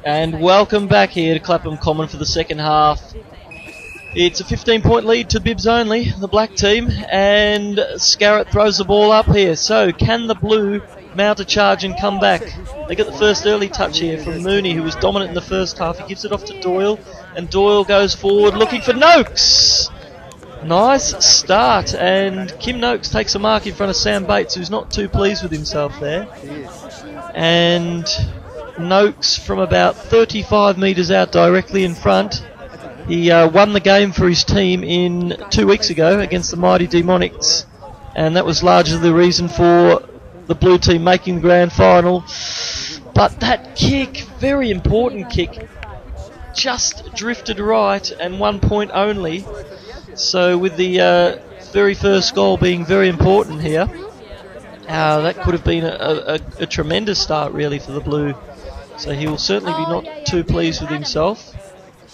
And welcome back here to Clapham Common for the second half. It's a 15-point lead to Bibs Only, the black team, and Scarrett throws the ball up here. So can the blue mount a charge and come back? They get the first early touch here from Mooney, who was dominant in the first half. He gives it off to Doyle, and Doyle goes forward looking for Noakes. Nice start, and Kim Noakes takes a mark in front of Sam Bates, who's not too pleased with himself there. And Noakes from about 35 metres out directly in front. He won the game for his team 2 weeks ago against the mighty Demonics, and that was largely the reason for the blue team making the grand final. But that kick, very important kick, just drifted right, and 1 point only. So with the very first goal being very important here, that could have been a tremendous start really for the blue. So he will certainly be not too pleased with himself.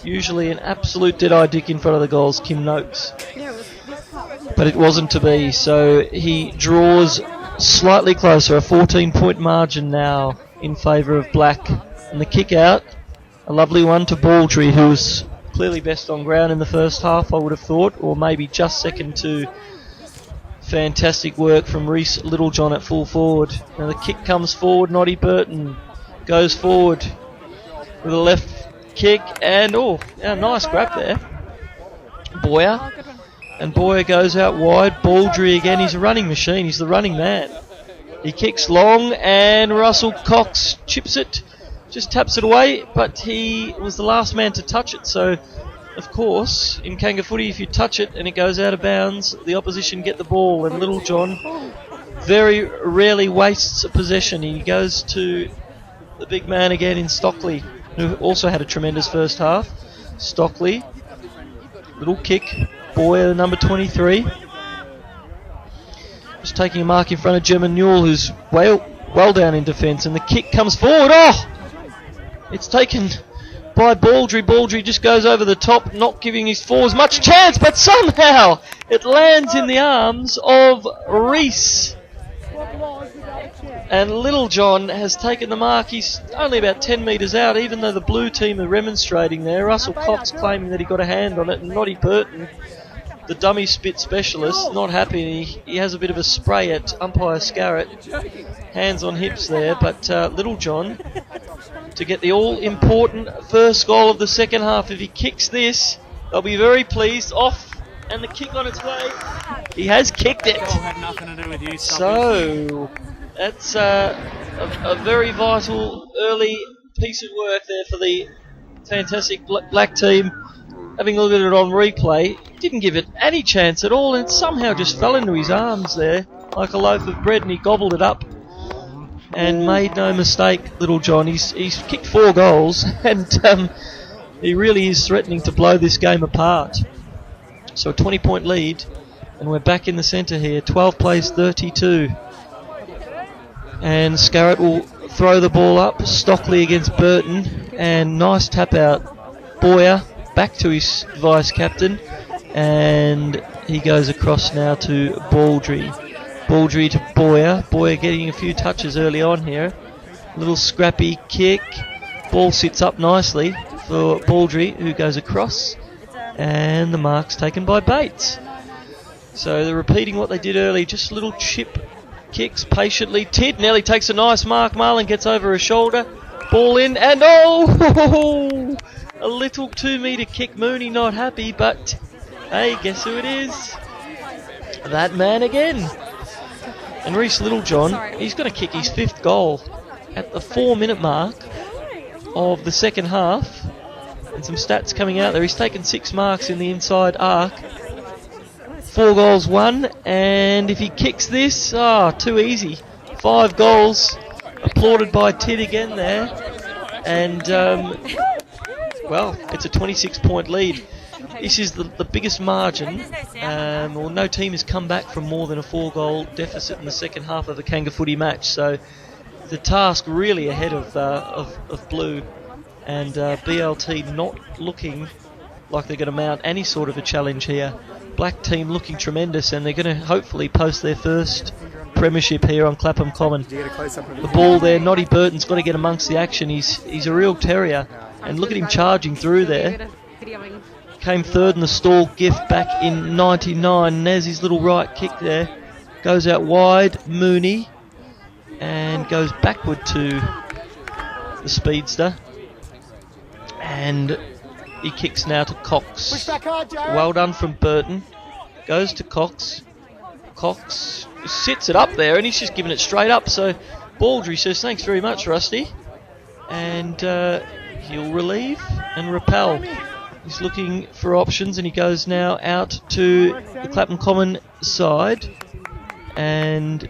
Usually an absolute dead-eye dick in front of the goals, Kim Noakes. But it wasn't to be, so he draws slightly closer, a 14-point margin now in favour of black. And the kick out, a lovely one to Baldry, who was clearly best on ground in the first half, I would have thought, or maybe just second to fantastic work from Reece Littlejohn at full forward. Now the kick comes forward, Noddy Burton goes forward with a left kick, and nice grab there. Boyer, and Boyer goes out wide. Baldry again, he's a running machine, he's the running man. He kicks long, and Russell Cox chips it, just taps it away, but he was the last man to touch it. So of course in Kanga Footy, if you touch it and it goes out of bounds, the opposition get the ball, and Littlejohn very rarely wastes a possession. He goes to the big man again in Stockley, who also had a tremendous first half. Stockley, little kick, Boyer number 23, just taking a mark in front of Gemma Newell, who's well down in defence, and the kick comes forward. It's taken by Baldry. Baldry just goes over the top, not giving his forwards much chance, but somehow it lands in the arms of Reece. And Littlejohn has taken the mark. He's only about 10 metres out, even though the blue team are remonstrating there. Russell Cox claiming that he got a hand on it, and Noddy Burton, the dummy spit specialist, not happy. He has a bit of a spray at umpire Scarrett. Hands on hips there, but Littlejohn to get the all-important first goal of the second half. If he kicks this, they'll be very pleased. Off, and the kick on its way. He has kicked it. So that's a very vital early piece of work there for the fantastic black team. Having a look at it on replay, didn't give it any chance at all, and it somehow just fell into his arms there like a loaf of bread, and he gobbled it up and made no mistake. Littlejohn, he's kicked 4 goals, and he really is threatening to blow this game apart. So a 20-point lead, and we're back in the centre here. 12 plays 32, and Scarrett will throw the ball up. Stockley against Burton, and nice tap out. Boyer back to his vice captain, and he goes across now to Baldry. Baldry to Boyer. Boyer getting a few touches early on here. Little scrappy kick. Ball sits up nicely for Baldry, who goes across, and the mark's taken by Bates. So they're repeating what they did early, just little chip kicks patiently. Tid nearly takes a nice mark. Marlon gets over her shoulder. Ball in, and a little 2-metre kick. Mooney not happy, but hey, guess who it is? That man again. And Reece Littlejohn, he's going to kick his 5th goal at the 4-minute mark of the second half. And some stats coming out there. He's taken 6 marks in the inside arc. 4 goals, 1. And if he kicks this, too easy. 5 goals. Applauded by Tid again there. And, it's a 26-point lead. This is the biggest margin. No team has come back from more than a 4-goal deficit in the second half of a Kanga Footy match. So the task really ahead of blue, and BLT not looking like they're going to mount any sort of a challenge here. Black team looking tremendous, and they're going to hopefully post their first Premiership here on Clapham Common. The ball there, Noddy Burton's got to get amongst the action. He's a real terrier. And look at him charging through there. Came third in the stall gift back in 99. And there's his little right kick there. Goes out wide, Mooney. And goes backward to the speedster. And he kicks now to Cox. Well done from Burton. Goes to Cox. Cox sits it up there and he's just giving it straight up. So Baldry says, thanks very much, Rusty. And he'll relieve and repel. He's looking for options and he goes now out to the Clapham Common side. And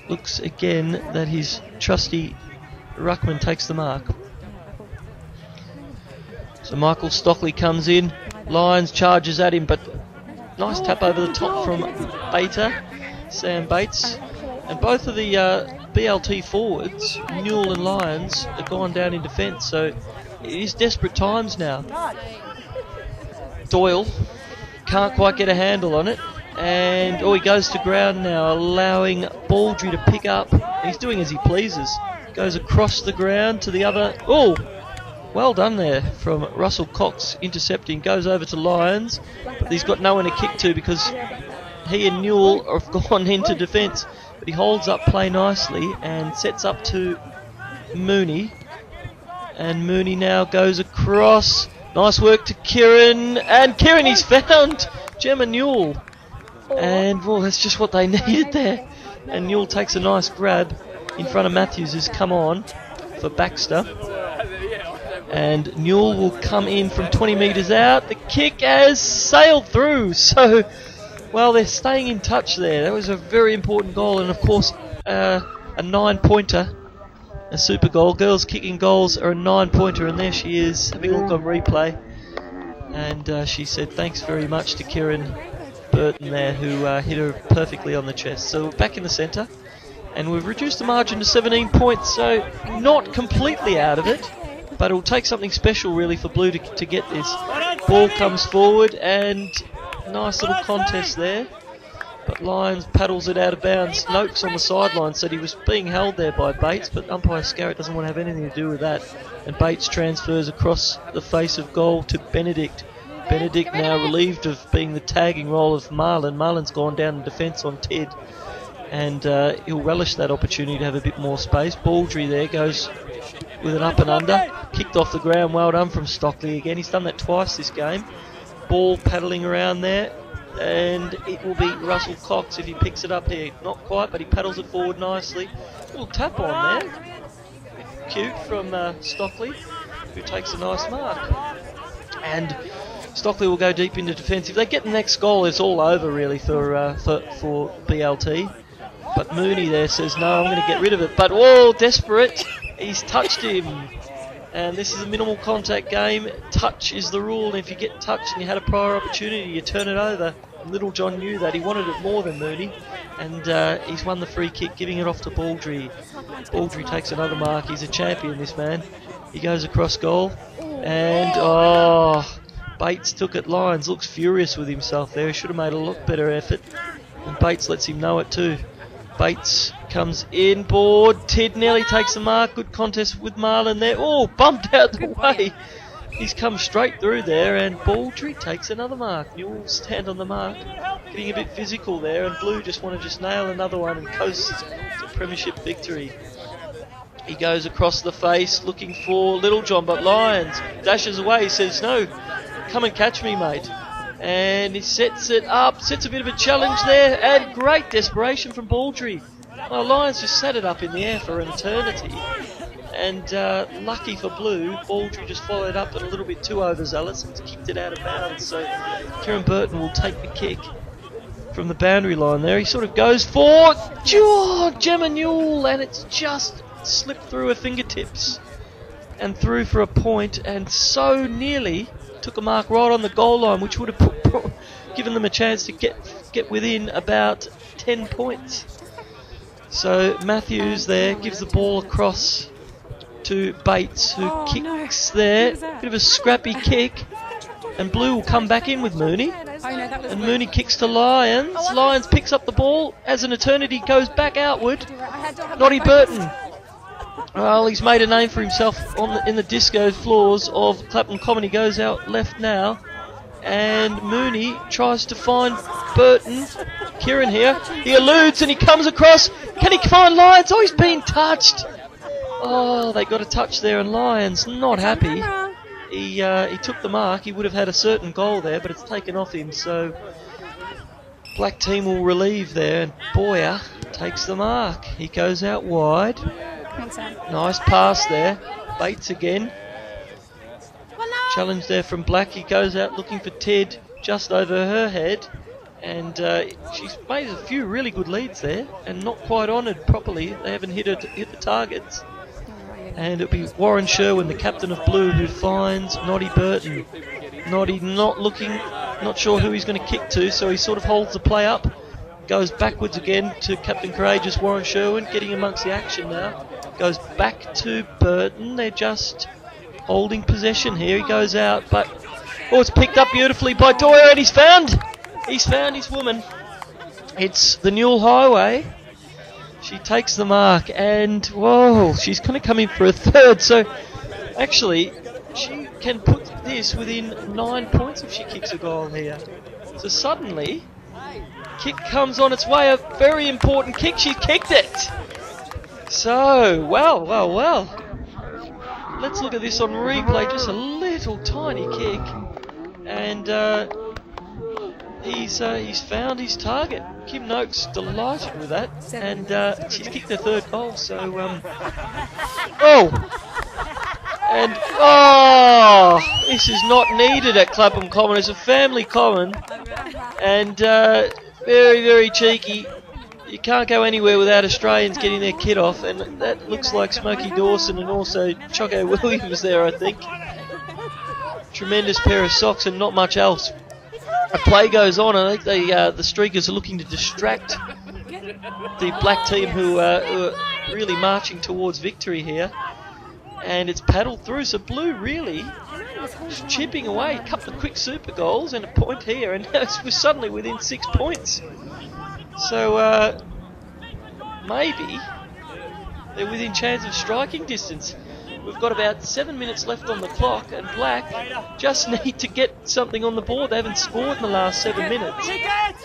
looks again that his trusty ruckman takes the mark. So Michael Stockley comes in. Lyons charges at him, but nice tap over the top from Bater, Sam Bates. And both of the BLT forwards, Newell and Lyons, have gone down in defence. So it is desperate times now. Doyle can't quite get a handle on it. And he goes to ground now, allowing Baldry to pick up. He's doing as he pleases. Goes across the ground to the other. Well done there from Russell Cox, intercepting. Goes over to Lyons, but he's got no one to kick to because he and Newell have gone into defence. But he holds up play nicely and sets up to Mooney. And Mooney now goes across. Nice work to Kieran. And Kieran, he's found Gemma Newell. And that's just what they needed there. And Newell takes a nice grab in front of Matthews, who's come on for Baxter. And Newell will come in from 20 metres out. The kick has sailed through. So, they're staying in touch there. That was a very important goal. And, of course, a 9-pointer, a super goal. Girls kicking goals are a 9-pointer. And there she is, having a look on replay. And she said thanks very much to Kieran Burton there, who hit her perfectly on the chest. So, back in the centre. And we've reduced the margin to 17 points. So, not completely out of it. But it'll take something special really for Blue to get this. Ball comes forward and nice little contest there. But Lyons paddles it out of bounds. Noakes on the sideline said he was being held there by Bates, but umpire Scarrett doesn't want to have anything to do with that. And Bates transfers across the face of goal to Benedict. Benedict now relieved of being the tagging role of Marlon. Marlon's gone down in defence on Ted. And he'll relish that opportunity to have a bit more space. Baldry there goes with an up and under. Kicked off the ground, well done from Stockley again. He's done that twice this game. Ball paddling around there. And it will be Russell Cox if he picks it up here. Not quite, but he paddles it forward nicely. Little tap on there. Cute from Stockley, who takes a nice mark. And Stockley will go deep into defence. If they get the next goal, it's all over really for BLT. But Mooney there says, no, I'm going to get rid of it. But, desperate. He's touched him. And this is a minimal contact game. Touch is the rule. And if you get touched and you had a prior opportunity, you turn it over. And Little John knew that. He wanted it more than Mooney. And he's won the free kick, giving it off to Baldry. Baldry takes another mark. He's a champion, this man. He goes across goal. And, Bates took it. Lyons looks furious with himself there. He should have made a lot better effort. And Bates lets him know it too. Bates comes in, board. Tid nearly takes the mark. Good contest with Marlon there. Bumped out the way. He's come straight through there, and Baldry takes another mark. Newell stand on the mark, getting a bit physical there, and Blue just want to nail another one and coast to Premiership victory. He goes across the face looking for Little John, but Lyons dashes away. He says, no, come and catch me, mate. And he sets it up, sets a bit of a challenge there, and great desperation from Baldry. Lyons just set it up in the air for an eternity. And lucky for Blue, Baldry just followed up a little bit too overzealous and kicked it out of bounds. So Kieran Burton will take the kick from the boundary line there. He sort of goes for Gemma Newell, and it's just slipped through her fingertips and through for a point, and so nearly took a mark right on the goal line, which would have given them a chance to get within about 10 points. So Matthews there gives the ball across to Bates, who kicks there. Bit of a scrappy kick, and Blue will come back in with Mooney. And Mooney kicks to Lyons. Lyons picks up the ball as an eternity goes back outward. Noddy Burton. Well, he's made a name for himself in the disco floors of Clapham Common. He goes out left now. And Mooney tries to find Burton. Kieran here. He eludes and he comes across. Can he find Lyons? Oh, he's been touched. Oh, they got a touch there, and Lyons not happy. He took the mark. He would have had a certain goal there, but it's taken off him. So black team will relieve there, and Boyer takes the mark. He goes out wide. Nice pass there. Bates again. Challenge there from Black. He goes out looking for Ted just over her head, and she's made a few really good leads there and not quite honoured properly. They haven't hit the targets. And it'll be Warren Sherwin, the captain of blue, who finds Noddy Burton. Noddy not sure who he's going to kick to, so he sort of holds the play up, goes backwards again to Captain Courageous Warren Sherwin, getting amongst the action now. Goes back to Burton. They're just holding possession here. He goes out, but it's picked up beautifully by Doyer, and he's found his woman. It's the Newell Highway. She takes the mark, and whoa, she's going to come in for a third. So actually, she can put this within 9 points if she kicks a goal here. So suddenly, kick comes on its way. A very important kick. She kicked it. So well. Let's look at this on replay. Just a little tiny kick, and he's found his target. Kim Noakes delighted with that, and she's kicked her third goal. So this is not needed at Clapham Common. It's a family common, and very, very cheeky. You can't go anywhere without Australians getting their kit off, and that looks like Smokey Dawson and also Choco Williams there, I think. Tremendous pair of socks and not much else. A play goes on. I think the Streakers are looking to distract the black team who are really marching towards victory here. And it's paddled through, so blue really just chipping away. A couple of quick super goals and a point here, and now we're suddenly within 6 points. So maybe they're within chance of striking distance. We've got about 7 minutes left on the clock, and Black just need to get something on the board. They haven't scored in the last 7 minutes.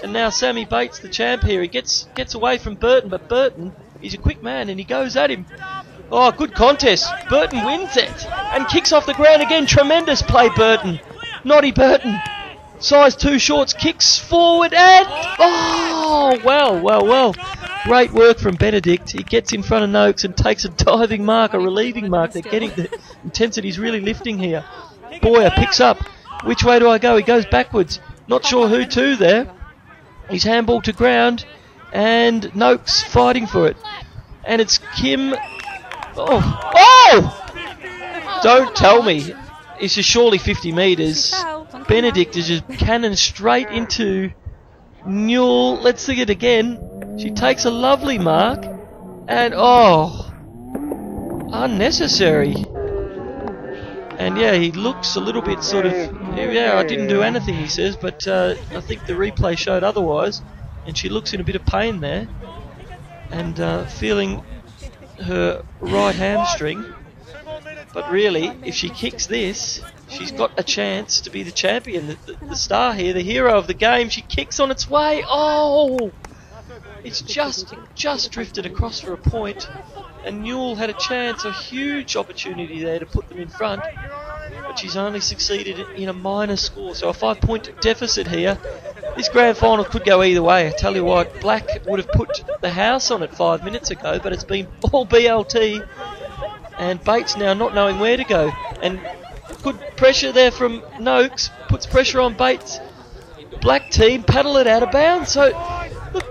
And now Sammy Bates, the champ here, he gets away from Burton, but Burton, he's a quick man and he goes at him. Oh, good contest. Burton wins it and kicks off the ground again. Tremendous play, Burton. Noddy Burton. Size 2 shorts, kicks forward and... Oh, well. Great work from Benedict. He gets in front of Noakes and takes a diving mark, a relieving mark. They're getting the intensity's really lifting here. Boyer picks up. Which way do I go? He goes backwards. Not sure who to there. He's handball to ground and Noakes fighting for it. And it's Kim... Oh! Don't tell me. This is surely 50 metres. Benedict is just cannon straight into Newell. Let's see it again. She takes a lovely mark. And, unnecessary. And, yeah, he looks a little bit sort of... Yeah, I didn't do anything, he says, but I think the replay showed otherwise. And she looks in a bit of pain there. And feeling her right hamstring. But really, if she kicks this, she's got a chance to be the champion, the star here, the hero of the game. She kicks on its way. Oh! It's just drifted across for a point. And Newell had a chance, a huge opportunity there to put them in front. But she's only succeeded in a minor score. So a 5-point deficit here. This grand final could go either way. I tell you what, Black would have put the house on it 5 minutes ago, but it's been all BLT. And Bates now not knowing where to go. And good pressure there from Noakes. Puts pressure on Bates. Black team paddle it out of bounds. So, look,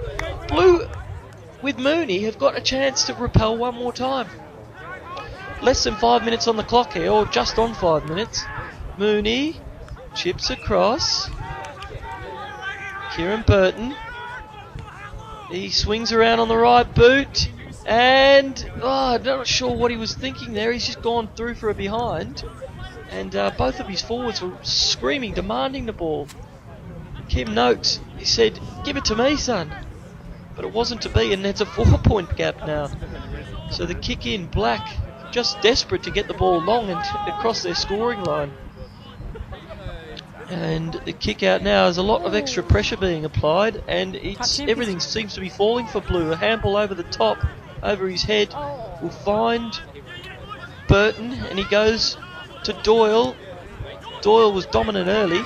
Blue with Mooney have got a chance to repel one more time. Less than 5 minutes on the clock here, or just on 5 minutes. Mooney chips across. Kieran Burton. He swings around on the right boot. And, I'm not sure what he was thinking there. He's just gone through for a behind. And both of his forwards were screaming, demanding the ball. Kim Noakes, he said, "Give it to me, son." But it wasn't to be, and it's a 4-point gap now. So the kick in, Black, just desperate to get the ball long and across their scoring line. And the kick out now is a lot of extra pressure being applied, and everything seems to be falling for Blue. A handball over the top, over his head, will find Burton, and he goes to Doyle. Doyle was dominant early.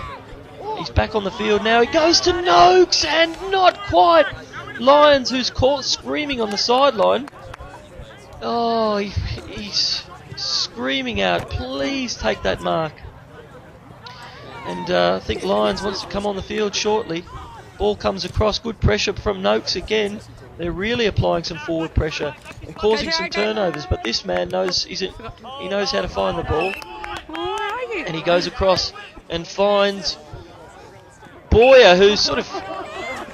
He's back on the field now. He goes to Noakes, and not quite. Lyons, who's caught screaming on the sideline. Oh, he's screaming out, "Please take that mark." And I think Lyons wants to come on the field shortly. Ball comes across, good pressure from Noakes again. They're really applying some forward pressure and causing some turnovers. But this man knows he knows how to find the ball, and he goes across and finds Boyer, who sort of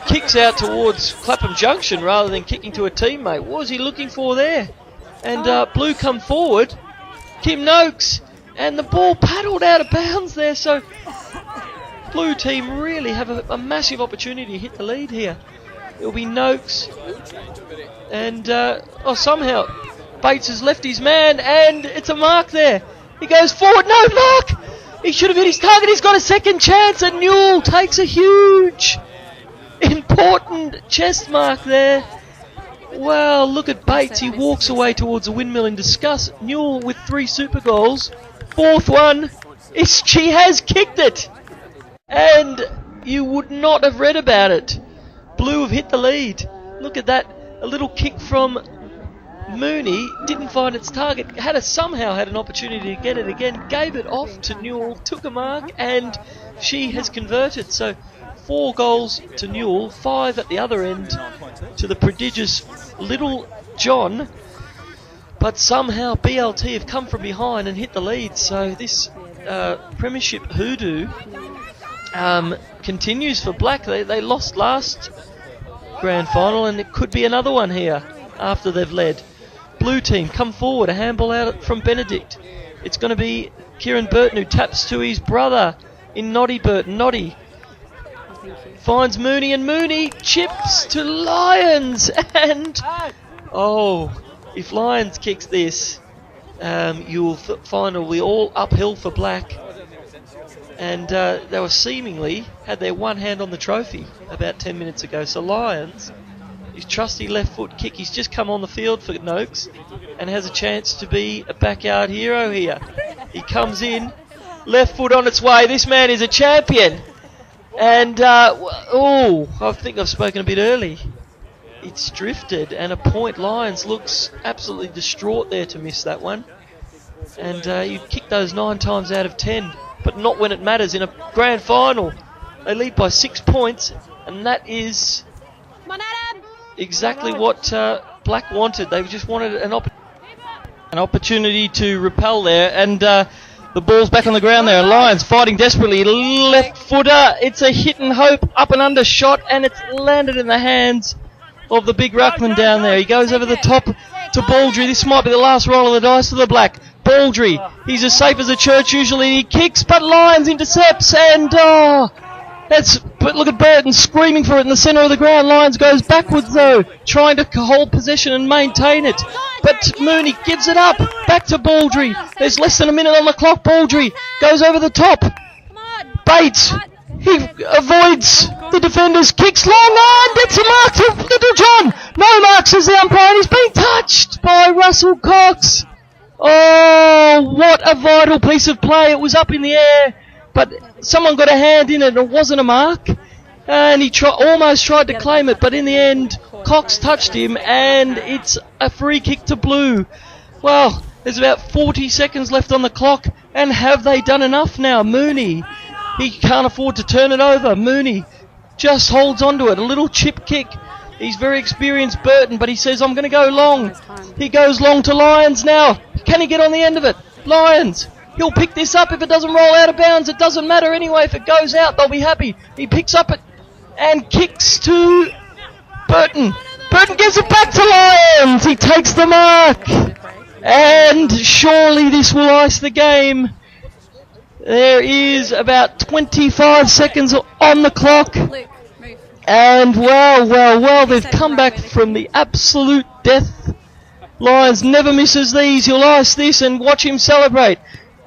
kicks out towards Clapham Junction rather than kicking to a teammate. What was he looking for there? And Blue come forward, Kim Noakes, and the ball paddled out of bounds there. So Blue team really have a massive opportunity to hit the lead here. It'll be Noakes, and somehow Bates has left his man, and it's a mark there. He goes forward, no mark! He should have hit his target. He's got a second chance, and Newell takes a huge, important chest mark there. Wow, look at Bates. He walks away towards the windmill in disgust. Newell with 3 super goals. 4th one. She has kicked it. And you would not have read about it. Blue have hit the lead. Look at that. A little kick from Mooney. Didn't find its target. Somehow had an opportunity to get it again. Gave it off to Newell. Took a mark. And she has converted. So 4 goals to Newell, 5 at the other end to the prodigious Little John. But somehow BLT have come from behind and hit the lead. So this Premiership hoodoo continues for Black. They lost last grand final, and it could be another one here after they've led. Blue team come forward, a handball out from Benedict. It's going to be Kieran Burton, who taps to his brother in Noddy Burton. Noddy finds Mooney, and Mooney chips to Lyons. And if Lyons kicks this, you'll find it'll be all uphill for Black. And they were seemingly had their one hand on the trophy about 10 minutes ago. So Lyons, his trusty left foot kick, he's just come on the field for Noakes and has a chance to be a backyard hero here. He comes in, left foot on its way. This man is a champion. And, I think I've spoken a bit early. It's drifted, and a point. Lyons looks absolutely distraught there to miss that one. And you'd kick those 9 times out of 10, but not when it matters. In a grand final, they lead by 6 points, and that is exactly what Black wanted. They just wanted an opportunity to repel there, and the ball's back on the ground there. Lyons fighting desperately. Left footer. It's a hit and hope up and under shot, and it's landed in the hands of the big ruckman down there. He goes over the top to Baldry. This might be the last roll of the dice for the Black. Baldry, he's as safe as a church usually. He kicks, but Lyons intercepts, and but look at Burton screaming for it in the centre of the ground. Lyons goes backwards though, trying to hold possession and maintain it. But Mooney gives it up. Back to Baldry. There's less than a minute on the clock. Baldry goes over the top. Bates, he avoids the defenders, kicks long, and it's a mark to Little John. No mark, says the umpire, and he's being touched by Russell Cox. Oh, what a vital piece of play. It was up in the air, but someone got a hand in it, and it wasn't a mark. And he almost tried to claim it, but in the end, Cox touched him, and it's a free kick to Blue. Well, there's about 40 seconds left on the clock, and have they done enough now? Mooney, he can't afford to turn it over. Mooney just holds on to it, a little chip kick. He's very experienced, Burton, but he says, I'm going to go long. He goes long to Lyons now. Can he get on the end of it? Lyons, he'll pick this up if it doesn't roll out of bounds. It doesn't matter anyway. If it goes out, they'll be happy. He picks up it and kicks to Burton. Burton gives it back to Lyons. He takes the mark. And surely this will ice the game. There is about 25 seconds on the clock. And well, they've come back from the absolute death. Lyons never misses these. He'll ice this and watch him celebrate.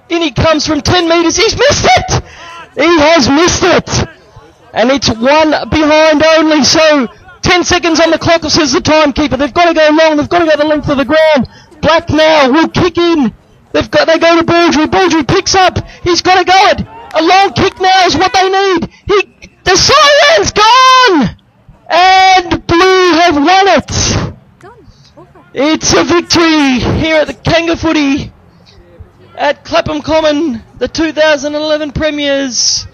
In he comes from 10 metres. He's missed it! He has missed it! And it's one behind only. So 10 seconds on the clock, says the timekeeper. They've got to go long. They've got to go the length of the ground. Black now will kick in. They go to Baldry. Baldry picks up. He's got to go it. A long kick now is what they need. The siren's gone! And Blue have won it. It's a victory here at the Kanga Footy at Clapham Common. The 2011 premiers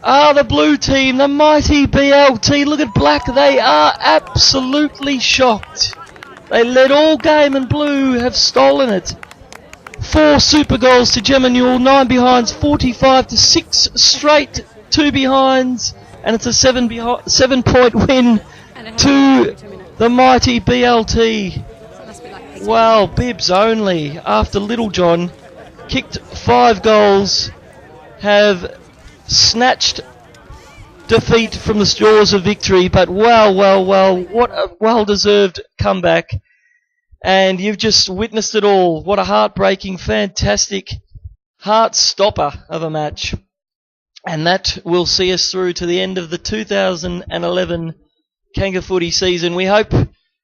are the Blue team, the mighty BLT. Look at Black. They are absolutely shocked. They led all game and Blue have stolen it. 4 super goals to Gemma Newell, 9 behinds, 45 to 6 straight, 2 behinds, and it's a 7-point win to the mighty BLT. Well, Bibs Only, after Littlejohn, kicked 5 goals, have snatched defeat from the jaws of victory, but well, what a well-deserved comeback. And you've just witnessed it all. What a heartbreaking, fantastic, heart-stopper of a match. And that will see us through to the end of the 2011 Kanga Footy season. We hope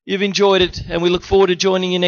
you've enjoyed it, and we look forward to joining you next